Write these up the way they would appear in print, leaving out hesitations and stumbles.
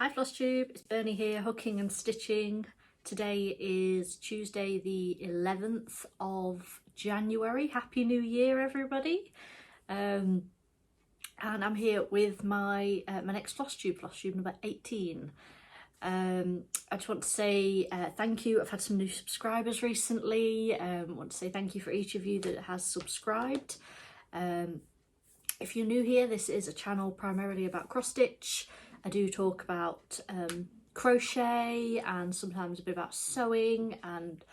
Hi FlossTube, it's Bernie here, hooking and stitching. Today is Tuesday the 11th of January. Happy New Year everybody. And I'm here with my next FlossTube number 18. I just want to say thank you. I've had some new subscribers recently. I want to say thank you for each of you that has subscribed. If you're new here, this is a channel primarily about cross stitch. I do talk about crochet and sometimes a bit about sewing and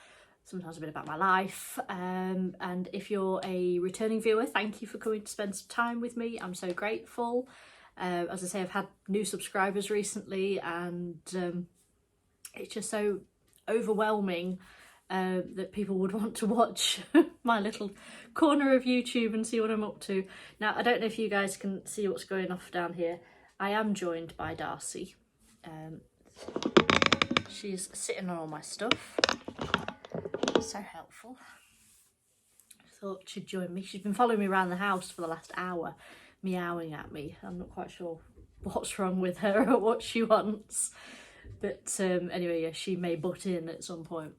sometimes a bit about my life. And if you're a returning viewer, thank you for coming to spend some time with me. I'm so grateful. As I say, I've had new subscribers recently and it's just so overwhelming that people would want to watch my little corner of YouTube and see what I'm up to. Now, I don't know if you guys can see what's going off down here. I am joined by Darcy. She's sitting on all my stuff. So helpful. Thought she'd join me. She's been following me around the house for the last hour, meowing at me. I'm not quite sure what's wrong with her or what she wants. But anyway, yeah, she may butt in at some point.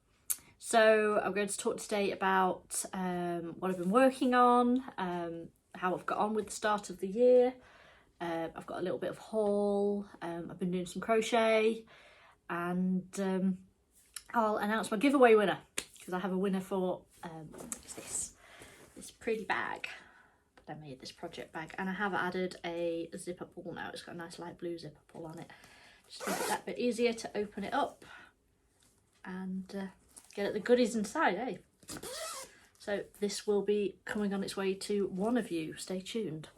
So I'm going to talk today about what I've been working on, how I've got on with the start of the year. I've got a little bit of haul. I've been doing some crochet, and I'll announce my giveaway winner because I have a winner for this pretty bag that I made, this project bag, and I have added a zipper pull now. It's got a nice light blue zipper pull on it, just to make it that bit easier to open it up and get at the goodies inside, eh? So this will be coming on its way to one of you. Stay tuned.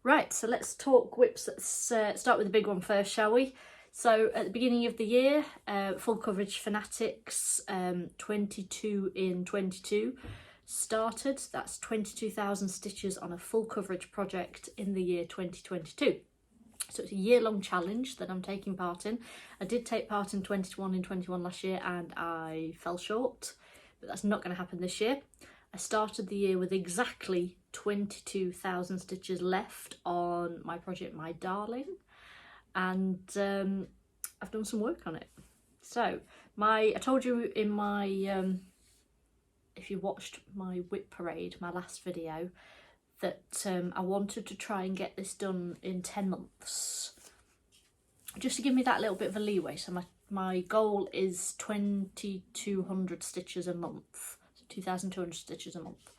Right, so let's talk whips. Let's start with the big one first, shall we? So at the beginning of the year, Full Coverage Fanatics 22 in 22 started. That's 22,000 stitches on a full coverage project in the year 2022. So it's a year-long challenge that I'm taking part in. I did take part in 21 in 21 last year and I fell short, but that's not going to happen this year. I started the year with exactly 22,000 stitches left on my project, My Darling, and I've done some work on it. So I told you in my, if you watched my whip parade, my last video, that I wanted to try and get this done in 10 months, just to give me that little bit of a leeway. So my goal is 2,200 stitches a month, so 2,200 stitches a month.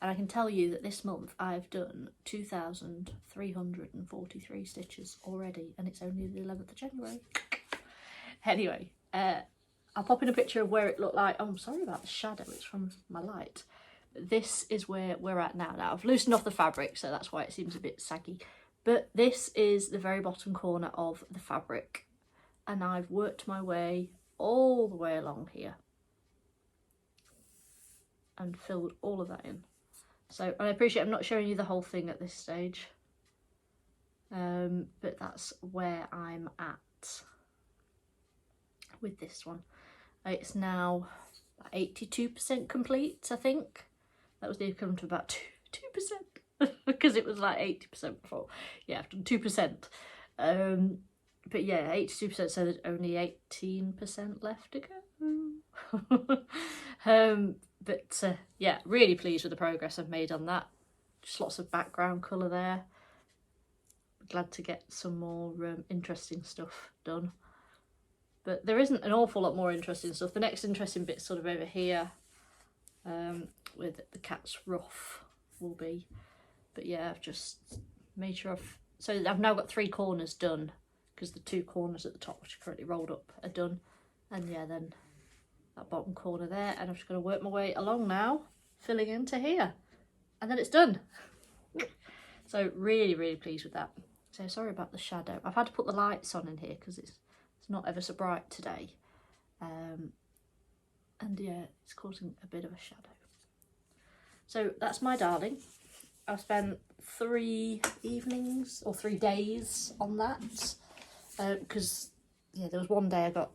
And I can tell you that this month I've done 2,343 stitches already, and it's only the 11th of January. Anyway, I'll pop in a picture of where it looked like. Oh, I'm sorry about the shadow, it's from my light. But this is where we're at now. Now, I've loosened off the fabric, so that's why it seems a bit saggy. But this is the very bottom corner of the fabric, and I've worked my way all the way along here and filled all of that in. So I appreciate I'm not showing you the whole thing at this stage, but that's where I'm at with this one. It's now 82% complete, I think. That was the equivalent of about 2% because it was like 80% before. Yeah, I've done 2%. But yeah, 82%, so there's only 18% left to go. But yeah, really pleased with the progress I've made on that. Just lots of background colour there. Glad to get some more interesting stuff done. But there isn't an awful lot more interesting stuff. The next interesting bit's sort of over here, with the cat's ruff will be. But yeah, I've just made sure so I've now got 3 corners done, because the 2 corners at the top, which are currently rolled up, are done. And yeah, then that bottom corner there, and I'm just going to work my way along now, filling into here, and then it's done. So really, really pleased with that. So sorry about the shadow. I've had to put the lights on in here because it's not ever so bright today, and yeah, it's causing a bit of a shadow. So that's My Darling. I've spent 3 evenings or 3 days on that, because yeah, there was one day I got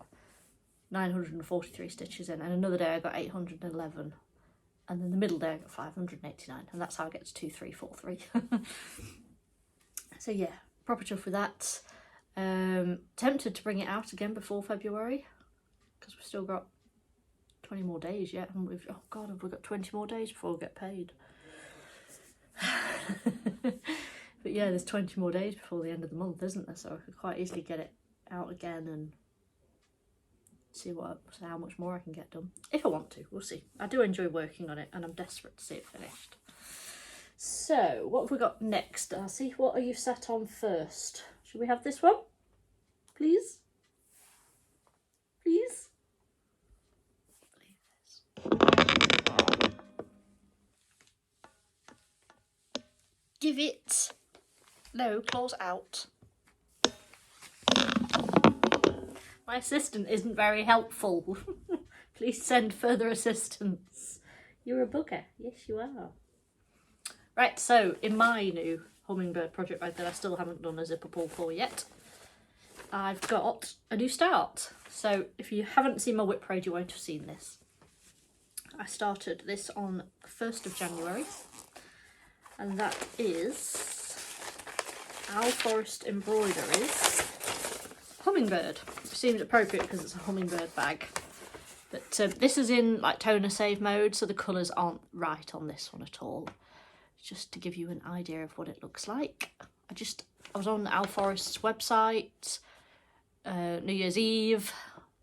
943 stitches in, and another day I got 811, and then the middle day I got 589, and that's how I get to 2343. So yeah, proper chuff with that. Tempted to bring it out again before February, because we've still got 20 more days yet, haven't we? Oh God, have we got 20 more days before we get paid? But yeah, there's 20 more days before the end of the month, isn't there? So I could quite easily get it out again and see how much more I can get done. If I want to, we'll see. I do enjoy working on it and I'm desperate to see it finished. So, what have we got next, Darcy? What are you set on first? Should we have this one? Please? Please? Give it. No, claws out. My assistant isn't very helpful. Please send further assistance. You're a bugger. Yes, you are. Right, so in my new Hummingbird project bag that I still haven't done a zipper pull for yet, I've got a new start. So if you haven't seen my whip raid, you won't have seen this. I started this on 1st of January, and that is Owl Forest Embroidery's Hummingbird. Which seems appropriate because it's a Hummingbird bag. But this is in like toner save mode, so the colours aren't right on this one at all. Just to give you an idea of what it looks like. I was on Owl Forest's website New Year's Eve,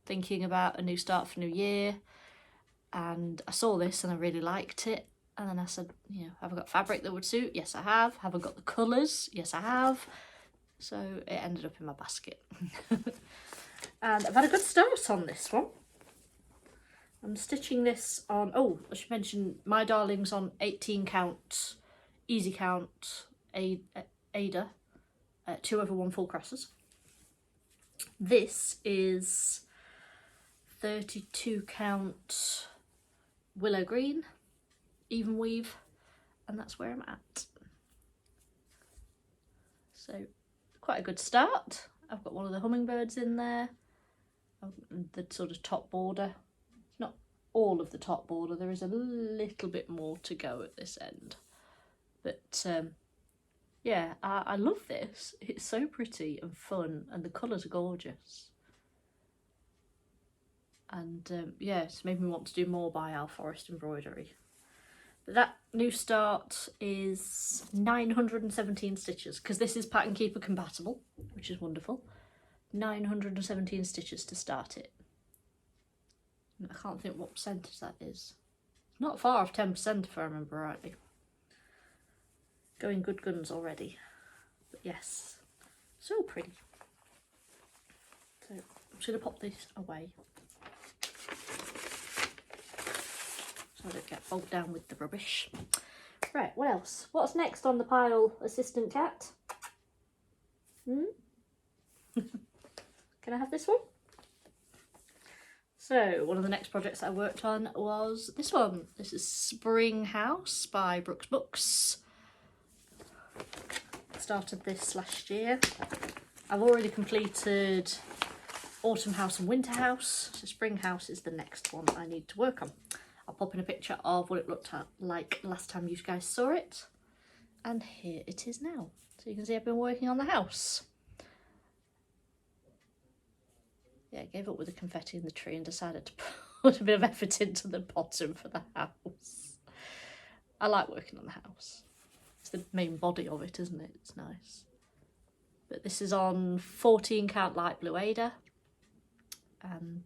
thinking about a new start for New Year, and I saw this and I really liked it. And then I said, you know, have I got fabric that would suit? Yes, I have. Have I got the colours? Yes, I have. So it ended up in my basket. And I've had a good start on this one. I'm stitching this on, oh, I should mention, my darling's on 18 count, easy count, Ada, 2/1 full crosses. This is 32 count willow green, even weave, and that's where I'm at. So quite a good start. I've got one of the hummingbirds in there, the sort of top border. Not all of the top border, there is a little bit more to go at this end. But yeah, I love this. It's so pretty and fun, and the colours are gorgeous. And yeah, it's made me want to do more by Owl Forest Embroidery. But that new start is 917 stitches, because this is Pattern Keeper compatible, which is wonderful. 917 stitches to start it. I can't think what percentage that is. It's not far off 10% if I remember rightly. Going good guns already. But yes, so pretty. So I'm just going to pop this away, so I don't get bogged down with the rubbish. Right, what else? What's next on the pile, Assistant Cat? Can I have this one? So, one of the next projects I worked on was this one. This is Spring House by Brooks Books. Started this last year. I've already completed Autumn House and Winter House, so Spring House is the next one I need to work on. I'll pop in a picture of what it looked like last time you guys saw it, and here it is now. So you can see I've been working on the house. Yeah, I gave up with the confetti in the tree and decided to put a bit of effort into the bottom for the house. I like working on the house. It's the main body of it, isn't it? It's nice. But this is on 14 count light blue Ada, and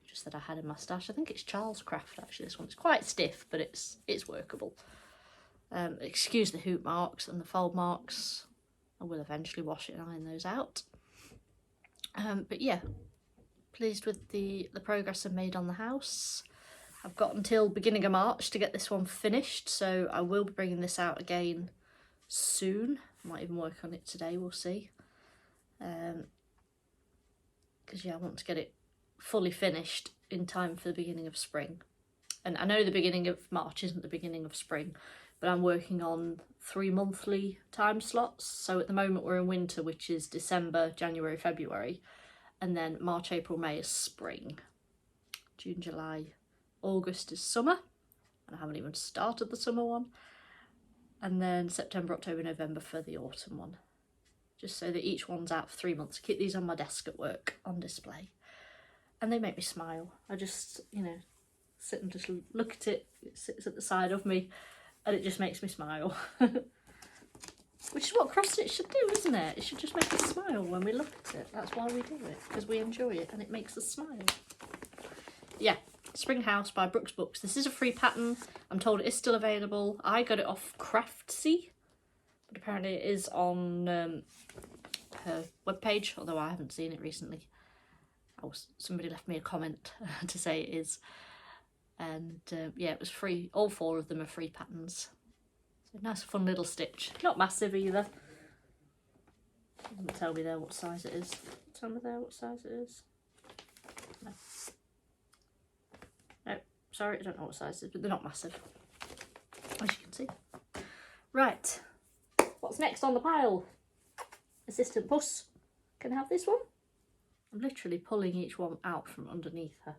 just that I had in my stash. I think it's Charles Craft actually. This one's quite stiff, but it's workable. Excuse the hoop marks and the fold marks. I will eventually wash it and iron those out. But yeah, pleased with the progress I've made on the house. I've got until beginning of March to get this one finished, so I will be bringing this out again soon. I might even work on it today, we'll see. Because yeah, I want to get it fully finished in time for the beginning of spring. And I know the beginning of March isn't the beginning of spring, but I'm working on 3 monthly time slots. So at the moment we're in winter, which is December, January, February. And then March, April, May is spring. June, July, August is summer. And I haven't even started the summer one. And then September, October, November for the autumn one. just so that each one's out for 3 months. I keep these on my desk at work on display, and they make me smile. I just, you know, sit and just look at it. It sits at the side of me and it just makes me smile. Which is what cross stitch should do, isn't it? It should just make us smile when we look at it. That's why we do it, because we enjoy it and it makes us smile. Yeah, Spring House by Brooks Books. This is a free pattern. I'm told it is still available. I got it off Craftsy, but apparently it is on her webpage, although I haven't seen it recently. Somebody left me a comment to say it is. And yeah, it was free. All 4 of them are free patterns. So nice fun little stitch. Not massive either. Doesn't tell me there what size it is. Tell me there what size it is. No. No, sorry, I don't know what size it is, but they're not massive, as you can see. Right, what's next on the pile? Assistant Puss can have this one. I'm literally pulling each one out from underneath her.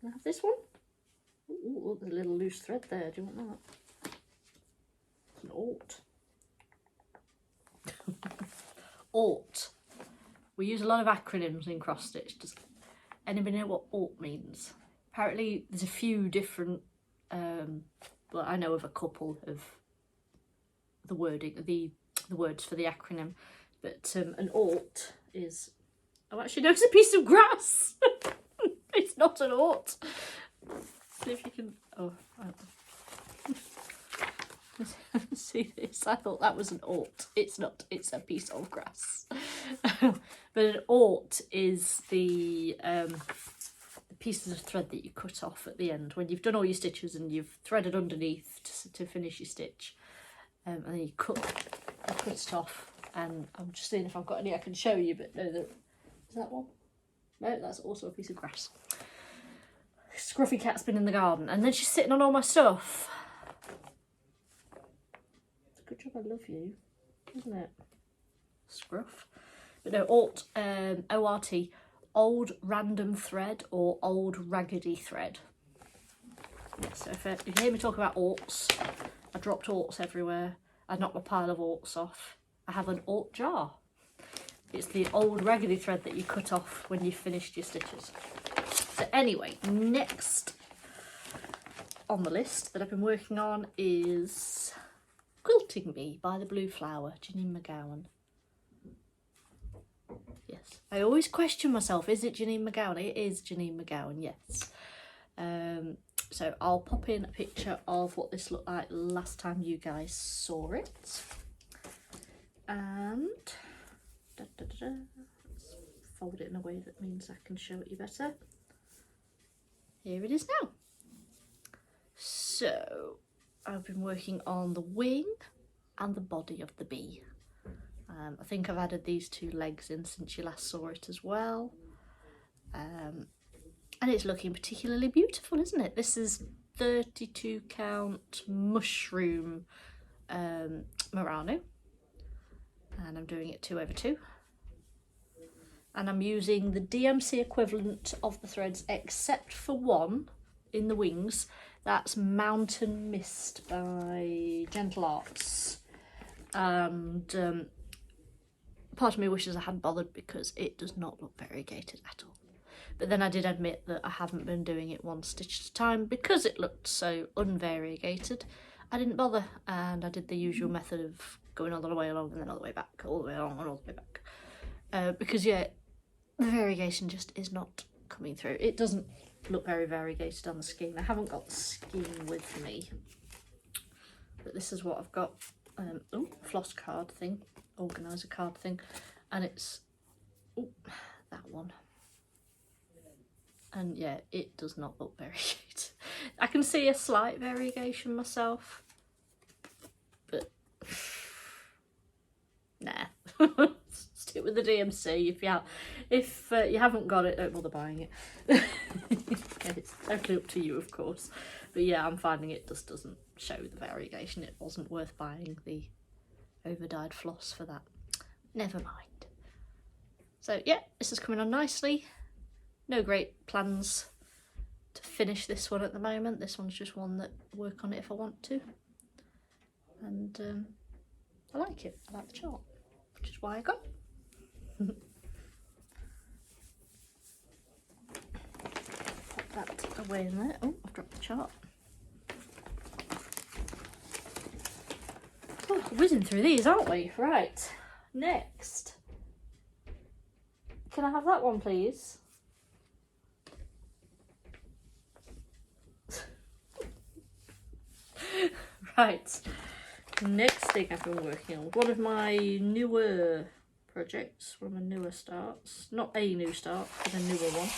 Can I have this one? Ooh, there's a little loose thread there. Do you want that? It's an ought. Ought. We use a lot of acronyms in cross stitch. Does anybody know what ought means? Apparently there's a few different, well, I know of a couple of the wording, the words for the acronym, but an ought is, oh, actually no, it's a piece of grass. It's not an ought. See if you can, oh, see this, I thought that was an ought. It's not, it's a piece of grass. But an ought is the pieces of thread that you cut off at the end when you've done all your stitches and you've threaded underneath to finish your stitch, and then you cut it off. And I'm just seeing if I've got any I can show you, but no, is that one? No, that's also a piece of grass. Scruffy cat's been in the garden, and then she's sitting on all my stuff. It's a good job I love you, isn't it? Scruff. But no, ought, O-R-T, old random thread or old raggedy thread. Yeah, so if you hear me talk about oughts, I dropped oughts everywhere. I knocked my pile of oughts off. I have an ought jar. It's the old raggedy thread that you cut off when you've finished your stitches. So anyway, next on the list that I've been working on is Quilting Me by the Blue Flower, Ginny Mcgowan. Yes, I always question myself, is it Ginny Mcgowan? It is Ginny Mcgowan, yes. So I'll pop in a picture of what this looked like last time you guys saw it. And let's fold it in a way that means I can show it you better. Here it is now. So I've been working on the wing and the body of the bee. I think I've added these 2 legs in since you last saw it as well. And it's looking particularly beautiful, isn't it? This is 32 count mushroom Murano. And I'm doing it 2/2. And I'm using the DMC equivalent of the threads, except for one in the wings. That's Mountain Mist by Gentle Arts. And part of me wishes I hadn't bothered because it does not look variegated at all. But then I did admit that I haven't been doing it 1 stitch at a time because it looked so unvariegated. I didn't bother, and I did the usual method of going all the way along and then all the way back, all the way along and all the way back. Because yeah, the variegation just is not coming through. It doesn't look very variegated on the skein. I haven't got the skein with me, but this is what I've got. Oh, floss card thing, organiser card thing, and it's that one. And yeah, it does not look variegated. I can see a slight variegation myself, but nah. Stick with the DMC. If you haven't got it, don't bother buying it. It's totally up to you, of course. But yeah, I'm finding it just doesn't show the variegation. It wasn't worth buying the over-dyed floss for that. Never mind. So yeah, this is coming on nicely. No great plans to finish this one at the moment. This one's just one that I work on it if I want to. And I like it. I like the chart. which is why I got it. Pop that away in there. Oh, I've dropped the chart. Oh, whizzing through these, aren't we? Right, next. Can I have that one, please? Right, next thing I've been working on, one of my newer projects, one of my newer starts, not a new start, but a newer one,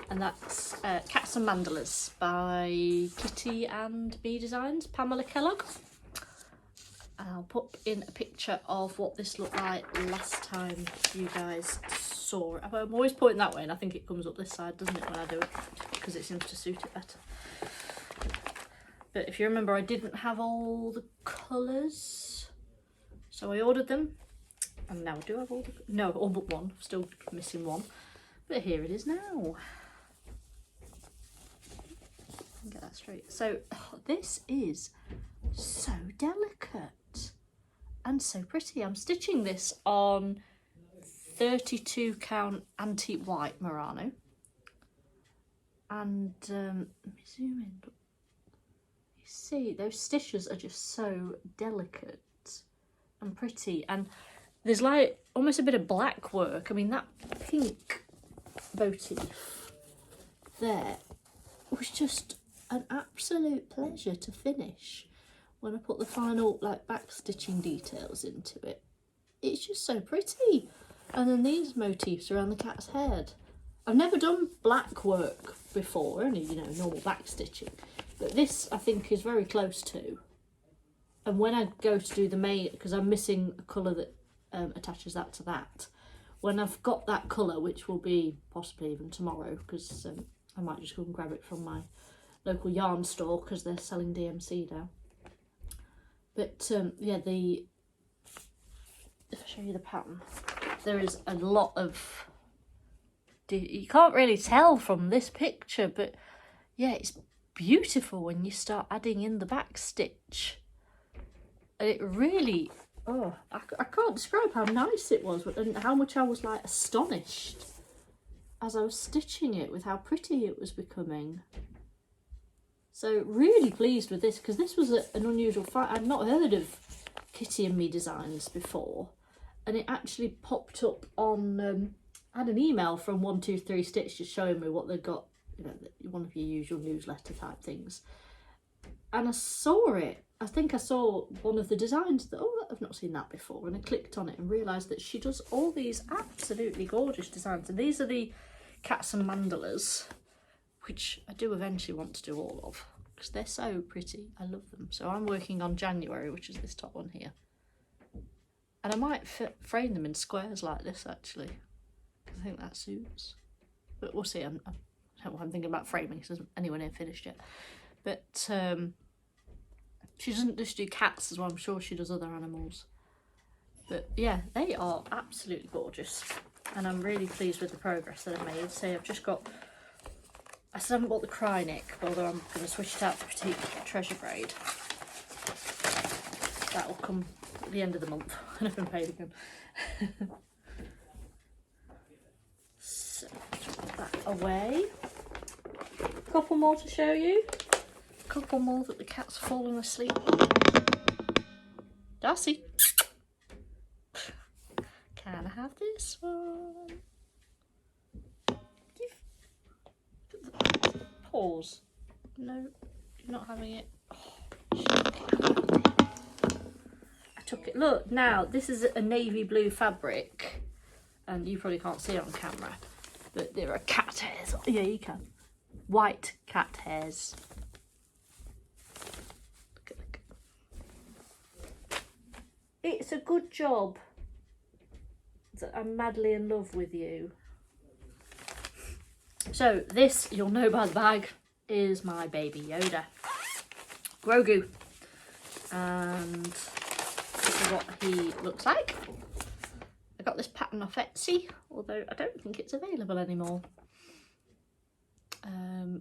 and that's Cats and Mandalas by Kitty and Me Designs, Pamela Kellogg. I'll put in a picture of what this looked like last time you guys saw it. I'm always pointing that way and I think it comes up this side, doesn't it, when I do it, because it seems to suit it better. But if you remember, I didn't have all the colours, so I ordered them, and now I do have all the, no, all but one, still missing one, but here it is now. Get that straight. So this is so delicate and so pretty. I'm stitching this on 32 count antique white Murano, and let me zoom in. See, those stitches are just so delicate and pretty, and there's like almost a bit of black work. I mean, that pink motif there was just an absolute pleasure to finish when I put the final like back stitching details into it. It's just so pretty. And then these motifs around the cat's head. I've never done black work before, only, you know, normal back stitching. But this, I think, is very close to. And when I go to do the main, because I'm missing a colour that attaches that to that, when I've got that colour, which will be possibly even tomorrow, because I might just go and grab it from my local yarn store, because they're selling DMC now. But, yeah, if I show you the pattern, there is a lot of... You can't really tell from this picture, but, yeah, it's beautiful when you start adding in the back stitch, and it really, oh, I can't describe how nice it was and how much I was like astonished as I was stitching it with how pretty it was becoming. So really pleased with this, because this was an unusual find. I'd not heard of Kitty and Me Designs before, and it actually popped up on I had an email from 123 Stitch just showing me what they'd got, you know, one of your usual newsletter type things, and I saw it. I think I saw one of the designs that, oh, I've not seen that before, and I clicked on it and realised that she does all these absolutely gorgeous designs, and these are the Cats and Mandalas, which I do eventually want to do all of, because they're so pretty. I love them. So I'm working on January, which is this top one here, and I might frame them in squares like this actually. I think that suits, but we'll see. I'm thinking about framing, because there's anyone here finished yet. But she doesn't just do cats as well, I'm sure she does other animals. But yeah, they are absolutely gorgeous, and I'm really pleased with the progress that I've made. So I've just got, I still haven't got the cry neck, although I'm going to switch it out for Petite Treasure Braid. That will come at the end of the month when I've been paid again. So put that away. A couple more to show you. A couple more that the cat's fallen asleep. Darcy, can I have this one? Pause. No, you're not having it. Oh, I took it. Look, now this is a navy blue fabric, and you probably can't see it on camera, but there are cat hairs. Yeah, you can. White cat hairs. Look. It's a good job that I'm madly in love with you. So this, you'll know by the bag, is my baby Yoda, Grogu, and this is what he looks like. I got this pattern off Etsy, although I don't think it's available anymore.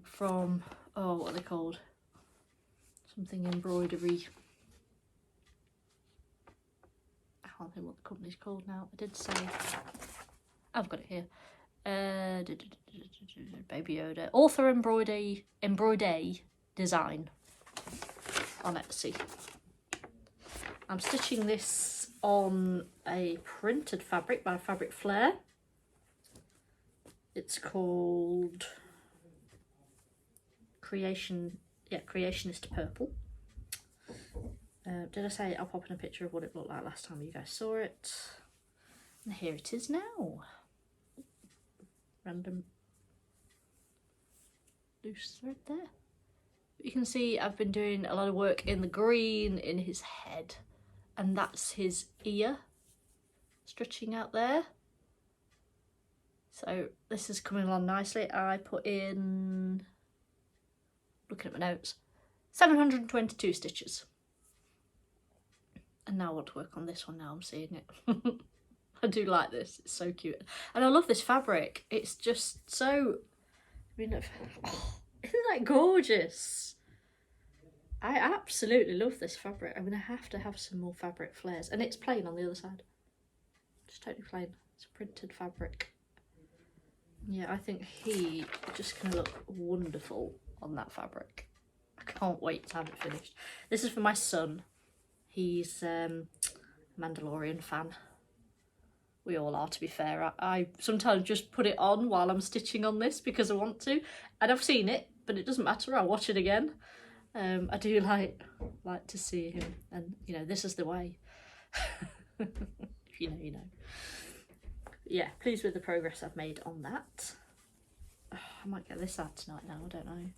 From, oh, what are they called? Something embroidery. can't think what the company's called now. I did say, I've got it here. Baby Yoda. Author Embroidery Design on Etsy. I'm stitching this on a printed fabric by Fabric Flair. It's called Creationist Purple. Did I say I'll pop in a picture of what it looked like last time you guys saw it? And here it is now. Random loose thread there. You can see I've been doing a lot of work in the green in his head, and that's his ear stretching out there. So this is coming along nicely. I put in, looking at my notes, 722 stitches. And now I want to work on this one now I'm seeing it. I do like this, it's so cute. And I love this fabric. It's just so, I mean, isn't that gorgeous? I absolutely love this fabric. I'm going to have some more fabric flares. And it's plain on the other side. Just totally plain. It's a printed fabric. Yeah, I think he just going to look wonderful on that fabric. I can't wait to have it finished. This is for my son. He's a Mandalorian fan. We all are, to be fair. I sometimes just put it on while I'm stitching on this because I want to. And I've seen it, but it doesn't matter. I'll watch it again. I do like to see him. And, you know, this is the way. If you know, you know. Yeah, pleased with the progress I've made on that. Oh, I might get this out tonight now, I don't know.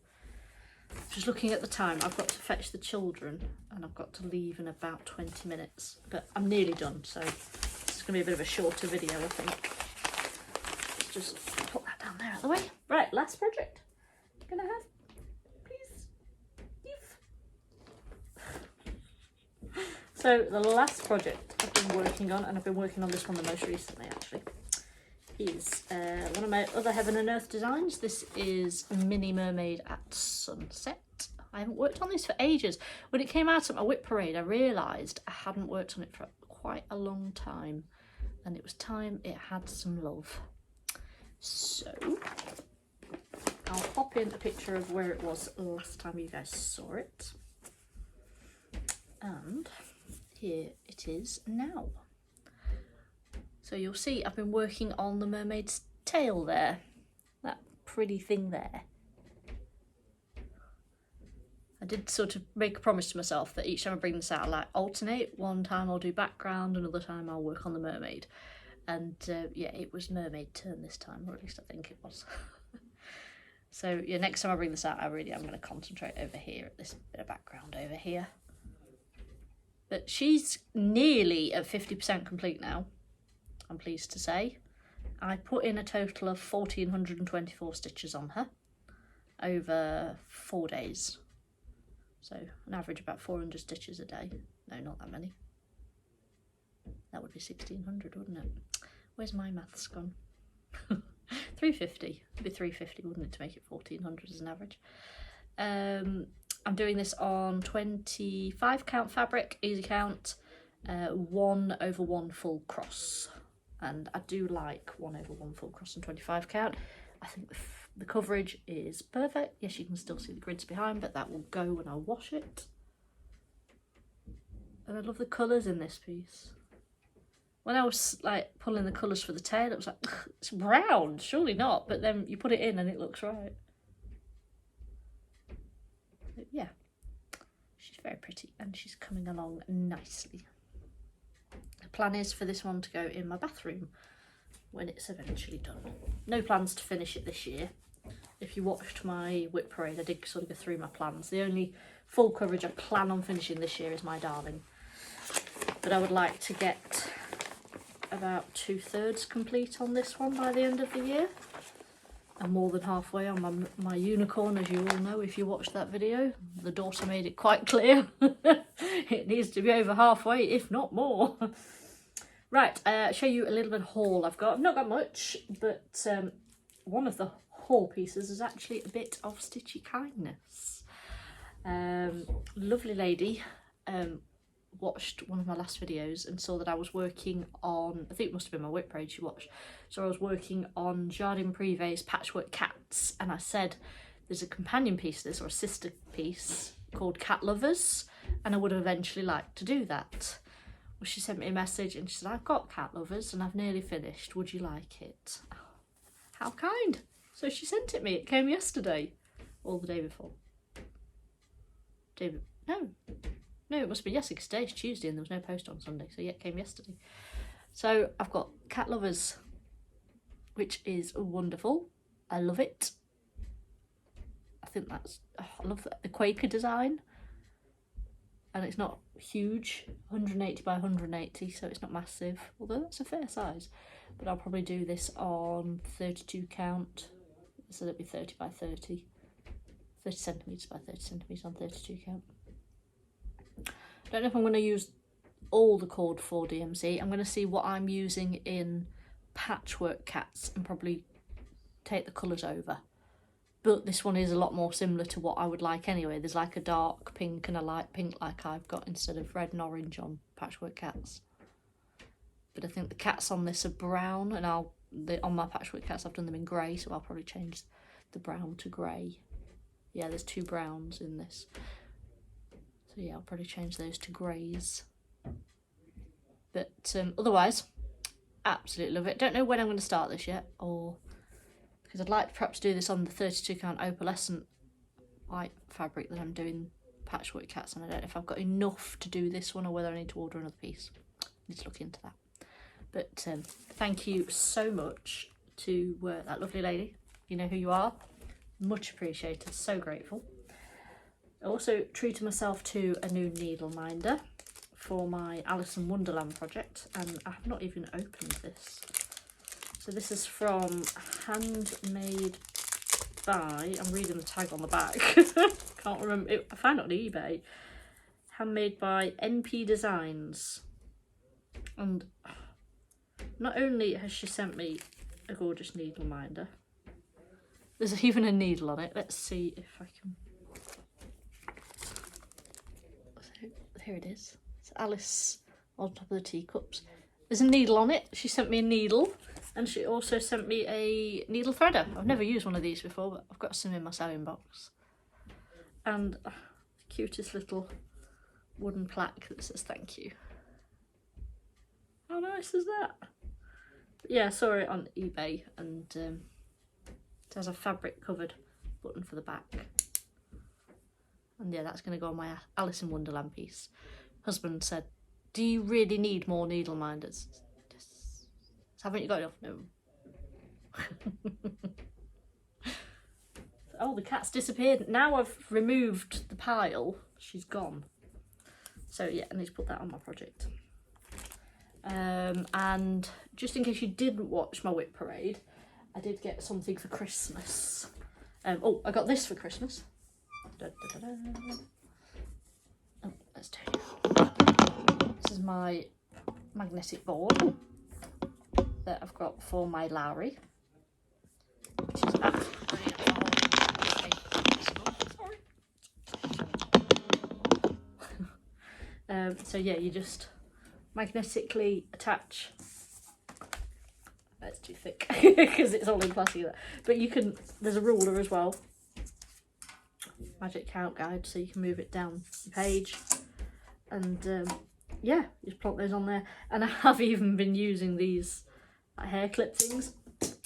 Just looking at the time, I've got to fetch the children and I've got to leave in about 20 minutes. But I'm nearly done, so it's going to be a bit of a shorter video, I think. Let's just put that down there out of the way. Right, last project. Can I have, please? So the last project I've been working on, and I've been working on this one the most recently actually, is one of my other Heaven and Earth designs. This is Mini Mermaid at Sunset. I haven't worked on this for ages. When it came out at my whip parade, I realised I hadn't worked on it for quite a long time, and it was time it had some love. So I'll pop in a picture of where it was last time you guys saw it, and here it is now. So you'll see I've been working on the mermaid's tail there, that pretty thing there. I did sort of make a promise to myself that each time I bring this out, I'll like alternate. One time I'll do background, another time I'll work on the mermaid. And yeah, it was mermaid turn this time, or at least I think it was. So yeah, next time I bring this out, I'm going to concentrate over here at this bit of background over here. But she's nearly at 50% complete now, I'm pleased to say. I put in a total of 1,424 stitches on her over 4 days. So an average about 400 stitches a day. No, not that many. That would be 1,600, wouldn't it? Where's my maths gone? 350. It'd be 350, wouldn't it, to make it 1,400 as an average. I'm doing this on 25 count fabric, easy count, 1/1 full cross. And I do like 1/1 full cross and 25 count. I think the coverage is perfect. Yes, you can still see the grids behind, but that will go when I wash it. And I love the colours in this piece. When I was like pulling the colours for the tail, it was like, it's brown, surely not. But then you put it in and it looks right. But yeah, she's very pretty and she's coming along nicely. The plan is for this one to go in my bathroom when it's eventually done. No plans to finish it this year. If you watched my whip parade, I did sort of go through my plans. The only full coverage I plan on finishing this year is my darling. But I would like to get about 2/3 complete on this one by the end of the year. I'm more than halfway on my unicorn, as you all know if you watched that video. The daughter made it quite clear. It needs to be over halfway, if not more. Right, I'll show you a little bit of haul I've got. I've not got much, but one of the haul pieces is actually a bit of stitchy kindness. Lovely lady watched one of my last videos and saw that I was working on, I think it must have been my whip braid she watched, so I was working on Jardin Privé's Patchwork Cats, and I said there's a companion piece to this, or a sister piece, called Cat Lovers, and I would eventually like to do that. Well, she sent me a message and she said, I've got Cat Lovers and I've nearly finished, would you like it? Oh, how kind. So she sent it me, it came yesterday, or the day before. No, it must be yesterday, because today's Tuesday and there was no post on Sunday, so yeah, it came yesterday. So I've got Cat Lovers, which is wonderful. I love it. I think that's, I love the Quaker design. And it's not huge, 180 by 180, so it's not massive, although that's a fair size. But I'll probably do this on 32 count, so that'd be 30 by 30. 30 centimetres by 30 centimetres on 32 count. I don't know if I'm going to use all the cord for DMC. I'm going to see what I'm using in Patchwork Cats and probably take the colours over. But this one is a lot more similar to what I would like anyway. There's like a dark pink and a light pink like I've got instead of red and orange on Patchwork Cats. But I think the cats on this are brown, and on my Patchwork Cats I've done them in grey, so I'll probably change the brown to grey. Yeah, there's 2 browns in this. So yeah, I'll probably change those to greys. But otherwise, absolutely love it. Don't know when I'm going to start this yet, or because I'd like to perhaps do this on the 32 count opalescent white fabric that I'm doing Patchwork Cats, and I don't know if I've got enough to do this one or whether I need to order another piece. I need to look into that. But thank you so much to that lovely lady. You know who you are. Much appreciated, so grateful. I also treated myself to a new needle minder for my Alison Wonderland project, and I have not even opened this. So this is from Handmade by, I'm reading the tag on the back, can't remember, I found it on eBay. Handmade by NP Designs. And not only has she sent me a gorgeous needle minder, there's even a needle on it. Let's see if I can. So here it is. It's Alice on top of the teacups. There's a needle on it. She sent me a needle, and she also sent me a needle threader. I've never used one of these before, but I've got some in my sewing box. And the cutest little wooden plaque that says thank you. How nice is that? But yeah, I saw it on eBay, and it has a fabric covered button for the back. And yeah, that's going to go on my Alice in Wonderland piece. Husband said, do you really need more needle minders? Yes. Haven't you got enough? No. Oh, the cat's disappeared. Now I've removed the pile, she's gone. So yeah, I need to put that on my project. And just in case you didn't watch my whip parade, I did get something for Christmas. Oh, I got this for Christmas. Da, da, da, da. Oh, let's do it. This is my magnetic board that I've got for my Lowry, which is absolutely sorry. So yeah, you just magnetically attach. That's too thick because it's all in plastic. But you can, there's a ruler as well, magic count guide, so you can move it down the page, and yeah, you just plonk those on there. And I have even been using these like hair clip things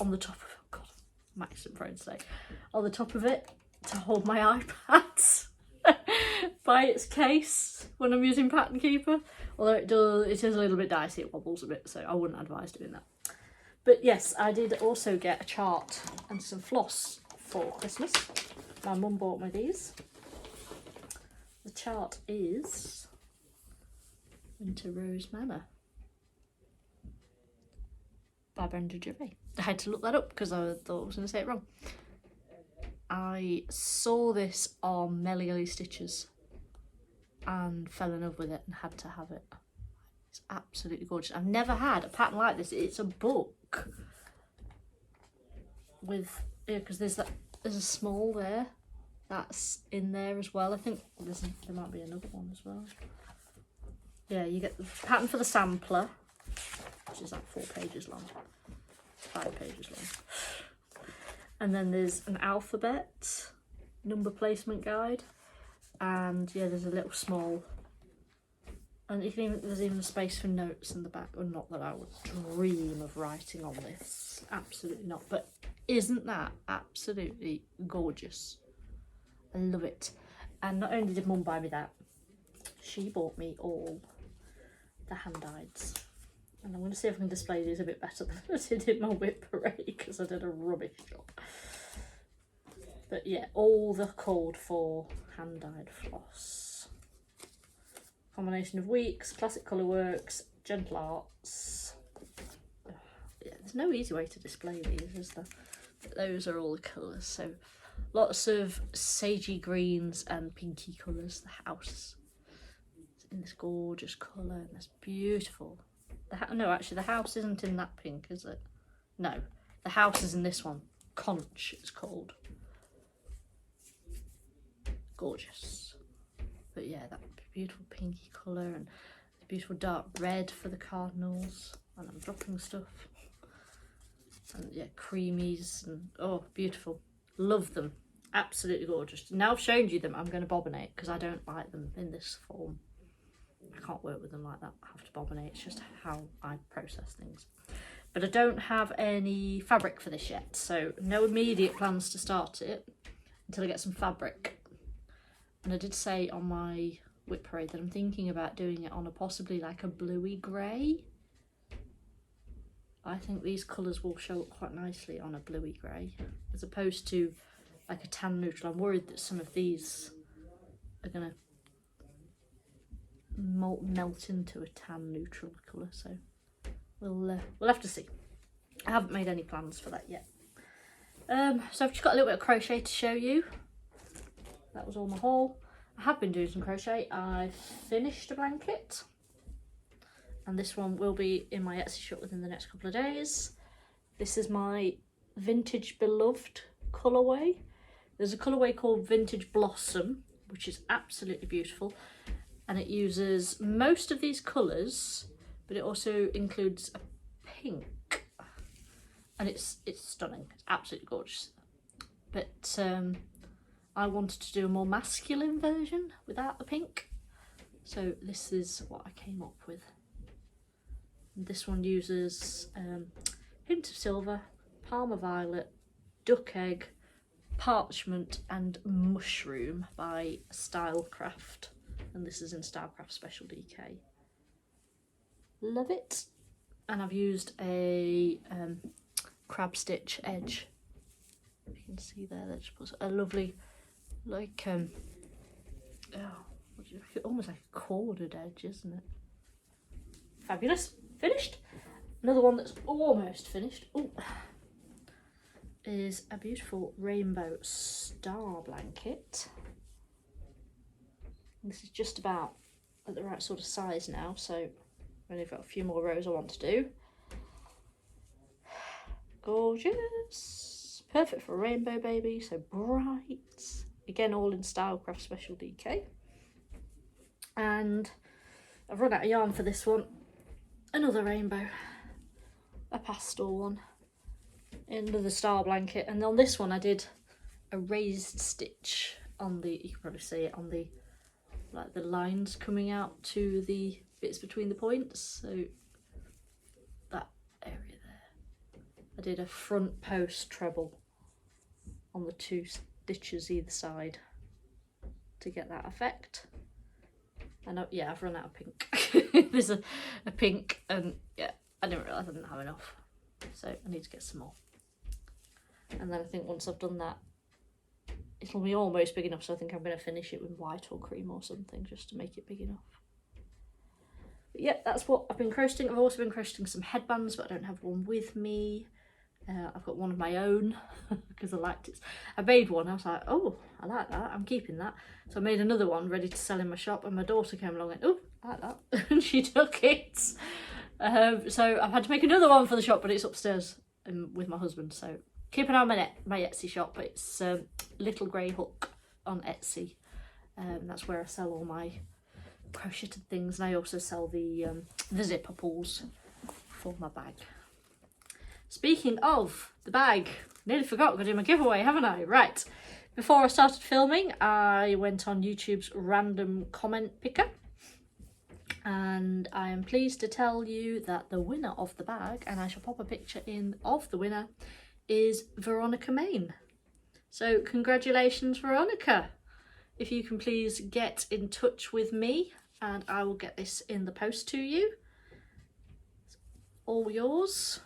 on the top of it. Oh god, I'm accident prone today. On the top of it to hold my iPad by its case when I'm using Pattern Keeper. Although it is a little bit dicey, it wobbles a bit, so I wouldn't advise doing that. But yes, I did also get a chart and some floss for Christmas. My mum bought me these. The chart is Winter Rose Manor by Brenda Gervais. I had to look that up because I thought I was going to say it wrong. I saw this on Melly Stitches and fell in love with it and had to have it. It's absolutely gorgeous. I've never had a pattern like this. It's a book with, yeah, because there's a small there that's in there as well. I think there might be another one as well. yeah, you get the pattern for the sampler, which is like 4 pages long, 5 pages long. And then there's an alphabet, number placement guide, and yeah, there's a little small, and you can even, there's even a space for notes in the back. Or not that I would dream of writing on this, absolutely not. But isn't that absolutely gorgeous? I love it. And not only did Mum buy me that, she bought me all the hand-dyeds. And I'm going to see if I can display these a bit better than I did in my whip parade, because I did a rubbish job. But yeah, all the called for hand-dyed floss. Combination of weeks, classic colour works, gentle arts. Yeah, there's no easy way to display these, is there? But those are all the colours. So lots of sagey greens and pinky colours. The house is in this gorgeous colour and this beautiful. No, actually, the house isn't in that pink, is it? No, the house is in this one. Conch, it's called. Gorgeous. But yeah, that beautiful pinky colour and the beautiful dark red for the cardinals. And I'm dropping stuff. And yeah, creamies and oh, beautiful. Love them. Absolutely gorgeous. Now I've shown you them, I'm going to bobbinate because I don't like them in this form. I can't work with them like that. I have to bobbinate. It's just how I process things. But I don't have any fabric for this yet, so no immediate plans to start it until I get some fabric. And I did say on my whip parade that I'm thinking about doing it on a possibly like a bluey grey. I think these colours will show up quite nicely on a bluey grey as opposed to like a tan neutral. I'm worried that some of these are going to melt into a tan neutral colour, so we'll have to see. I haven't made any plans for that yet. So I've just got a little bit of crochet to show you. That was all my haul. I have been doing some crochet. I finished a blanket, and this one will be in my Etsy shop within the next couple of days. This is my Vintage Beloved colourway. There's a colourway called Vintage Blossom, which is absolutely beautiful, and it uses most of these colours, but it also includes a pink, and it's stunning. It's absolutely gorgeous. But I wanted to do a more masculine version without the pink, so this is what I came up with. This one uses hint of silver, Parma violet, duck egg, parchment and mushroom by Stylecraft, and this is in Stylecraft Special DK. Love it. And I've used a crab stitch edge. You can see there, that just puts a lovely, like almost like a corded edge, isn't it? Fabulous. Finished. Another one that's almost finished is a beautiful rainbow star blanket. This is just about at the right sort of size now, so I've only got a few more rows I want to do. Gorgeous. Perfect for a rainbow baby, so bright. Again, all in Stylecraft Special DK. And I've run out of yarn for this one. Another rainbow, a pastel one, another star blanket, and on this one I did a raised stitch on the, you can probably see it on the, like the lines coming out to the bits between the points, so that area there. I did a front post treble on the 2 stitches either side to get that effect. And yeah, I've run out of pink. There's a pink, and yeah, I didn't realise I didn't have enough, so I need to get some more. And then I think once I've done that, it'll be almost big enough, so I think I'm going to finish it with white or cream or something just to make it big enough. But yeah, that's what I've been crocheting. I've also been crocheting some headbands, but I don't have one with me. I've got one of my own because I liked it. I made one, I was like, oh, I like that, I'm keeping that. So I made another one ready to sell in my shop, and my daughter came along and, oh, I like that, and she took it. So I've had to make another one for the shop, but it's upstairs with my husband, so keep an eye on my Etsy shop. It's Little Grey Hook on Etsy. That's where I sell all my crocheted things, and I also sell the zipper pulls for my bag. Speaking of the bag, nearly forgot to do my giveaway, haven't I? Right, before I started filming, I went on YouTube's random comment picker, and I am pleased to tell you that the winner of the bag, and I shall pop a picture in of the winner, is Veronica Main. So congratulations, Veronica. If you can please get in touch with me and I will get this in the post to you. It's all yours.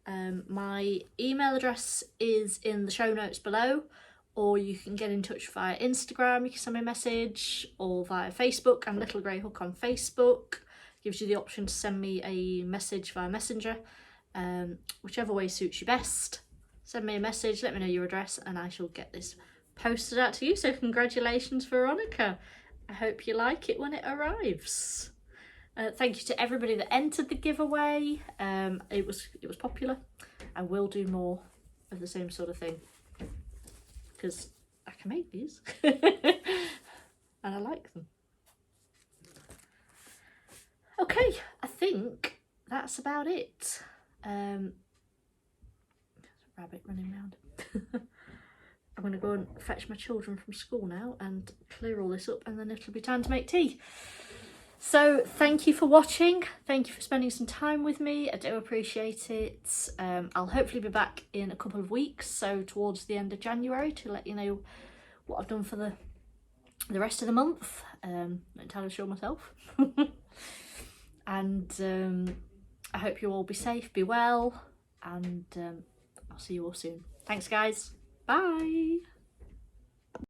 My email address is in the show notes below, or you can get in touch via Instagram. You can send me a message, or via Facebook. I'm Little Grey Hook on Facebook. Gives you the option to send me a message via Messenger. Whichever way suits you best. Send me a message, let me know your address, and I shall get this posted out to you. So congratulations, Veronica. I hope you like it when it arrives. Thank you to everybody that entered the giveaway. It was popular. I will do more of the same sort of thing because I can make these and I like them. Okay, I think that's about it. There's a rabbit running around. I'm going to go and fetch my children from school now and clear all this up, and then it'll be time to make tea. So thank you for watching. Thank you for spending some time with me. I do appreciate it. I'll hopefully be back in a couple of weeks, so towards the end of January, to let you know what I've done for the rest of the month. Not entirely sure myself. And I hope you all be safe, be well, and I'll see you all soon. Thanks, guys. Bye.